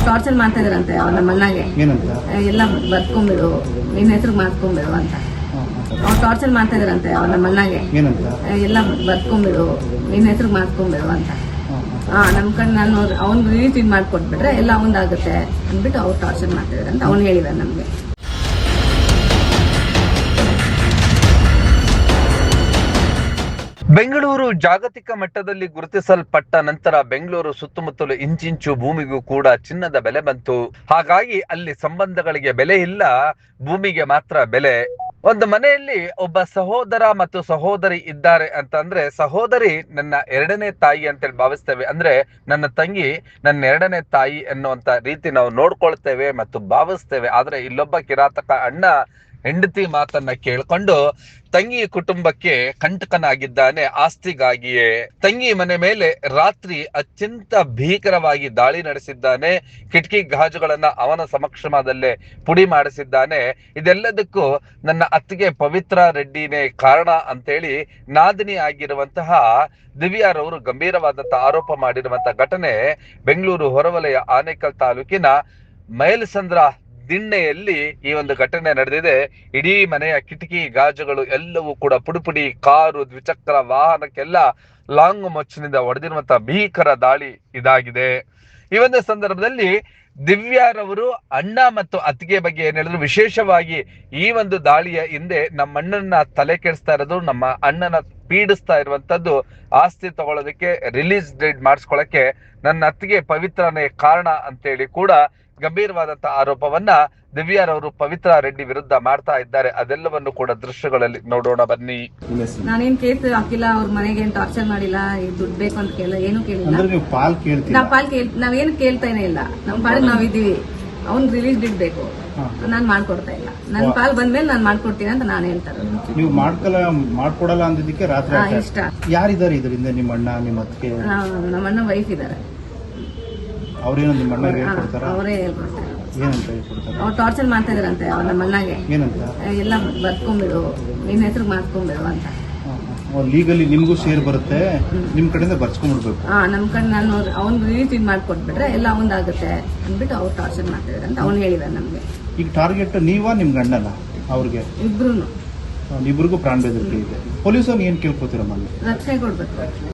Torture ಮಾಡ್ತಾ ಇದಾರಂತೆ ನಮ್ಮ ಅಣ್ಣಗೆ. ಏನಂತ? ಎಲ್ಲ ಬರ್ಕೊಂಡ್ಬಿಡು, ನಿನ್ನ ಹೆಸರು ಮಾಡ್ಕೊಂಡ್ಬಿಡು ಅಂತ. ಅವ್ರು ಟಾರ್ಚರ್ ಮಾಡ್ತಾ ಇದಾರಂತೆ ನಮ್ಮ ಅಣ್ಣಗೆ. ಏನಂತ? ಎಲ್ಲ ಬರ್ಕೊಂಡ್ಬಿಡು, ನಿನ್ನ ಹೆಸರು ಮಾಡ್ಕೊಂಡ್ಬಿಡು ಅಂತ. ನಮ್ ಕಡೆ ನಾನು ಅವ್ನ್ ರಿಲೀಸ್ ಮಾಡ್ಕೊಟ್ಬಿಟ್ರೆ ಎಲ್ಲ ಅವಂದಾಗುತ್ತೆ ಅಂದ್ಬಿಟ್ಟು ಅವ್ರು ಟಾರ್ಚರ್ ಮಾಡ್ತಾ ಇದಾರೆ ಅಂತ ಅವ್ನು ಹೇಳಿದಾರೆ ನಮ್ಗೆ. ಬೆಂಗಳೂರು ಜಾಗತಿಕ ಮಟ್ಟದಲ್ಲಿ ಗುರುತಿಸಲ್ಪಟ್ಟ ನಂತರ ಬೆಂಗಳೂರು ಸುತ್ತಮುತ್ತಲು ಇಂಚಿಂಚು ಭೂಮಿಗೂ ಕೂಡ ಚಿನ್ನದ ಬೆಲೆ ಬಂತು. ಹಾಗಾಗಿ ಅಲ್ಲಿ ಸಂಬಂಧಗಳಿಗೆ ಬೆಲೆ ಇಲ್ಲ, ಭೂಮಿಗೆ ಮಾತ್ರ ಬೆಲೆ. ಒಂದು ಮನೆಯಲ್ಲಿ ಒಬ್ಬ ಸಹೋದರ ಮತ್ತು ಸಹೋದರಿ ಇದ್ದಾರೆ ಅಂತಂದ್ರೆ ಸಹೋದರಿ ನನ್ನ ಎರಡನೇ ತಾಯಿ ಅಂತೇಳಿ ಭಾವಿಸ್ತೇವೆ. ಅಂದ್ರೆ ನನ್ನ ತಂಗಿ ನನ್ನ ಎರಡನೇ ತಾಯಿ ಎನ್ನುವಂತ ರೀತಿ ನಾವು ನೋಡ್ಕೊಳ್ತೇವೆ ಮತ್ತು ಭಾವಿಸ್ತೇವೆ. ಆದ್ರೆ ಇಲ್ಲೊಬ್ಬ ಕಿರಾತಕ ಅಣ್ಣ ಹೆಂಡತಿ ಮಾತನ್ನ ಕೇಳ್ಕೊಂಡು ತಂಗಿ ಕುಟುಂಬಕ್ಕೆ ಕಂಟಕನಾಗಿದ್ದಾನೆ. ಆಸ್ತಿಗಾಗಿಯೇ ತಂಗಿ ಮನೆ ಮೇಲೆ ರಾತ್ರಿ ಅತ್ಯಂತ ಭೀಕರವಾಗಿ ದಾಳಿ ನಡೆಸಿದ್ದಾನೆ. ಕಿಟಕಿ ಗಾಜುಗಳನ್ನ ಅವನ ಸಮಕ್ಷಮದಲ್ಲೇ ಪುಡಿ ಮಾಡಿಸಿದ್ದಾನೆ. ಇದೆಲ್ಲದಕ್ಕೂ ನನ್ನ ಅತ್ತಿಗೆ ಪವಿತ್ರ ರೆಡ್ಡಿನೇ ಕಾರಣ ಅಂತೇಳಿ ನಾದಿನಿ ಆಗಿರುವಂತಹ ದಿವ್ಯಾರವರು ಗಂಭೀರವಾದಂತಹ ಆರೋಪ ಮಾಡಿರುವಂತಹ ಘಟನೆ ಬೆಂಗಳೂರು ಹೊರವಲಯ ಆನೇಕಲ್ ತಾಲೂಕಿನ ಮೈಲಸಂದ್ರ ದಿಣ್ಣೆಯಲ್ಲಿ ಈ ಒಂದು ಘಟನೆ ನಡೆದಿದೆ. ಇಡೀ ಮನೆಯ ಕಿಟಕಿ ಗಾಜುಗಳು ಎಲ್ಲವೂ ಕೂಡ ಪುಡಿ ಕಾರು ದ್ವಿಚಕ್ರ ವಾಹನಕ್ಕೆಲ್ಲ ಲಾಂಗ್ ಮೊಚ್ಚಿನಿಂದ ಹೊಡೆದಿರುವಂತಹ ಭೀಕರ ದಾಳಿ ಇದಾಗಿದೆ. ಈ ಒಂದು ಸಂದರ್ಭದಲ್ಲಿ ದಿವ್ಯಾರವರು ಅಣ್ಣ ಮತ್ತು ಅತ್ತಿಗೆ ಬಗ್ಗೆ ಏನ್ ಹೇಳಿದ್ರು, ವಿಶೇಷವಾಗಿ ಈ ಒಂದು ದಾಳಿಯ ಹಿಂದೆ ನಮ್ಮ ಅಣ್ಣನ ತಲೆ ಕೆಡಿಸ್ತಾ ಇರೋದು, ನಮ್ಮ ಅಣ್ಣನ ಪೀಡಿಸ್ತಾ ಇರುವಂತದ್ದು, ಆಸ್ತಿ ತಗೊಳ್ಳೋದಕ್ಕೆ ರಿಲೀಸ್ ಡೇಟ್ ಮಾಡಿಸ್ಕೊಳಕ್ಕೆ ನನ್ನ ಅತ್ತಿಗೆ ಪವಿತ್ರನೇ ಕಾರಣ ಅಂತೇಳಿ ಕೂಡ ಗಂಭೀರವಾದಂತಹ ಆರೋಪವನ್ನ ದಿವ್ಯಾರವರು ಪವಿತ್ರ ರೆಡ್ಡಿ ವಿರುದ್ಧ ಮಾಡ್ತಾ ಇದ್ದಾರೆ. ಅದೆಲ್ಲವನ್ನು ಕೂಡ ದೃಶ್ಯಗಳಲ್ಲಿ ನೋಡೋಣ ಬನ್ನಿ. ನಾನೇನ್ ಕೇಸ್ ಹಾಕಿಲ್ಲ, ಅವ್ರ ಮನೆಗೆ ಏನ್ ಟಾರ್ಚರ್ ಮಾಡಿಲ್ಲ, ದುಡ್ಡು ಬೇಕು ಅಂತ ಕೇಳಿಲ್ಲ, ಏನು ಕೇಳಿಲ್ಲ. ನಾವೇನು ಕೇಳ್ತಾನೆ ಇಲ್ಲ, ನಮ್ ಪಾಡಿಗೆ ನಾವಿದ್ದೀವಿ. ಅವ್ನ್ ರಿಲೀಸ್ ಡೇಟ್ ಬೇಕು, ನಾನ್ ಮಾಡ್ಕೊಡ್ತಾ ಇಲ್ಲ. ನನ್ ಪಾಲ್ ಬಂದ್ಮೇಲೆ ನಾನ್ ಮಾಡ್ಕೊಡ್ತೀನಿ ಅಂತ ನಾನು ಹೇಳ್ತಾರೆ. ನೀವು ಮಾಡ್ಕೊಡಲ್ಲ ಅಂದಿದ್ದಕ್ಕೆ ರಾತ್ರಿ ಇಷ್ಟ. ಯಾರಿದ್ದಾರೆ ಇದರಿಂದ? ನಿಮ್ಮ ಅಣ್ಣ, ನಿಮ್ಮ ಅತ್ತಿಗೆ? ನಮ್ಮ ಅಣ್ಣ ವೈಫ್ ಇದಾರೆ. ಅವ್ರೇನೋ ನಿಮ್ಮ ಅಣ್ಣಗೆ ಹೇಳ್ಕೊಡ್ತಾರ? ಅವರೇ ಹೇಳ್ಕೊಡ್ತಾರೆ. ಏನಂತ ಹೇಳ್ಕೊಡ್ತಾರೆ? ಅವ್ರು ಟಾರ್ಚರ್ ಮಾಡ್ತಾ ಇದಾರಂತೆ ನಮ್ಮ ಅಣ್ಣಗೆ. ಏನಂತ? ಎಲ್ಲ ಬರ್ಕೊಂಡ್ಬಿಡು, ನಿನ್ನ ಹೆಸರು ಮಾಡ್ಕೊಂಡ್ಬಿಡು ಅಂತ. ಲೀಗಲಿ ನಿಮ್ಗೂ ಶೇರ್ ಬರುತ್ತೆ, ನಿಮ್ ಕಡೆಯಿಂದ ಬರ್ಸ್ಕೊಂಡ್ಬಿಡ್ಬೇಕು. ನಮ್ ಕಡೆ ನಾನು ಅವ್ನ್ ರಿಲೀಸ್ ಮಾಡ್ಕೊಟ್ಬಿಟ್ರೆ ಎಲ್ಲ ಅವಂದಾಗುತ್ತೆ ಅಂದ್ಬಿಟ್ಟು ಅವ್ರು ಟಾರ್ಚರ್ ಮಾಡ್ತಾ ಇದಾರೆ ಅಂತ ಅವ್ನು ಹೇಳಿದಾರೆ ನಮ್ಗೆ. ಈಗ ಟಾರ್ಗೆಟ್ ನೀವಾ ನಿಮ್ ಗಂಡನ? ಅವ್ರಿಗೆ ಇಬ್ರು ಇಬ್ರಿಗೂ ಪ್ರಾಣ ಬೆದರಿಕೆ ಇದೆ. ಪೊಲೀಸರು ಏನ್ ಕೇಳ್ಕೊತೀರಮ್ಮ? ರಕ್ಷಣೆ ಕೊಡ್ಬೇಕು.